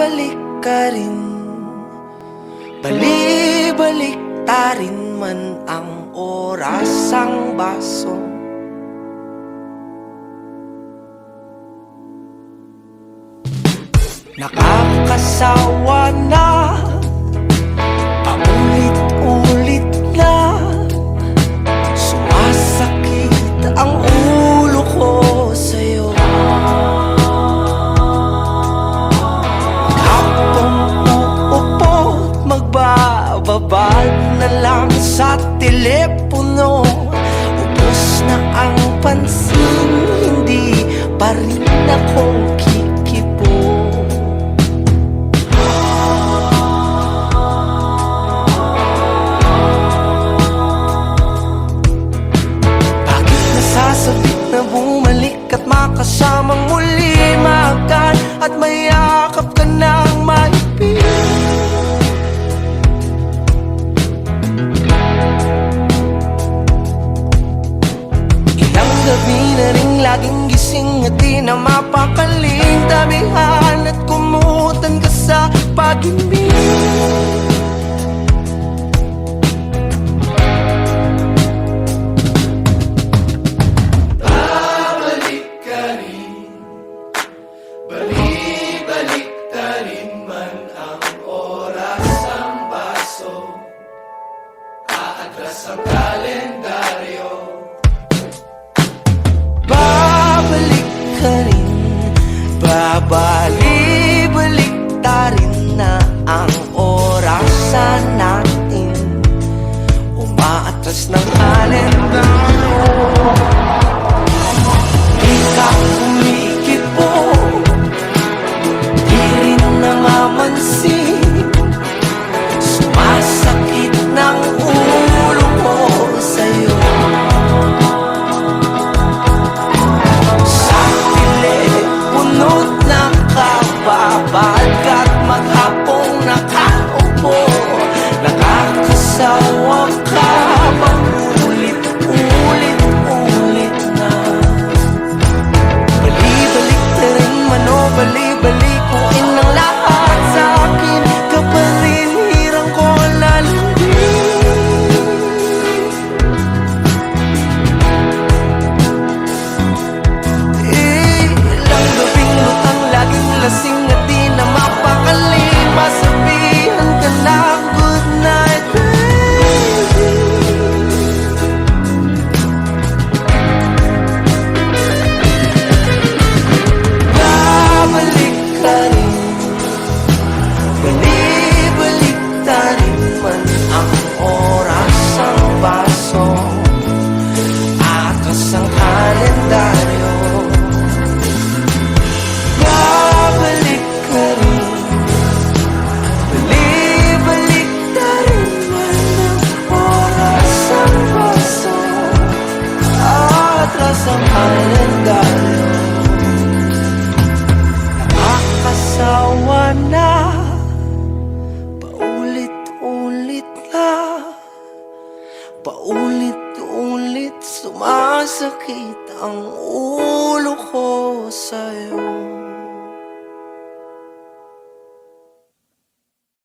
Bali-balik ka rin, bali-balik ta rin man ang oras ang baso. Nakakasawa na, paulit-ulit na, sumasakit ang ulo ko sa'yo. Habang uupo't magbababad na lang sa telepono, ubos na ang pansin, hindi pa rin ako kikibo. Sabik na bumalik at makasamang muli, makan at mayakap ka ng maipit. Ilang gabi na rin laging gising at di na mapakaling, tabihan at kumutan ka sa pag-ibig. Bali-balik ta rin man ang oras ang baso, aatras ang kalendaryo. Babalik ka rin, babali-balik ta rin na ang orasan natin, umaatras ng kalendaryo. Di ka kumikibo, sumasakit ng ulo ko sa'yo. Sa telepono't nakababad ka't maghapong nakaupo, nakakasawa ka bang ulit-ulit na. Bali-balik na rin man o bali-balik ko ang lahat sa akin, ka pa rin hirang ko lalambing. Ilang gabing lutang, laging lasing at di na mapakali, masabihan ka na good night baby. Babalik ka rin, bali-balik ta rin man ang oras ang baso, atras ang kalendaryo. Babalik ka rin, bali-balik ta rin man ang oras ang baso, atras ang kalendaryo. Nakakasawa na, paulit-ulit na, paulit-ulit sumasakit ang ulo ko sa'yo.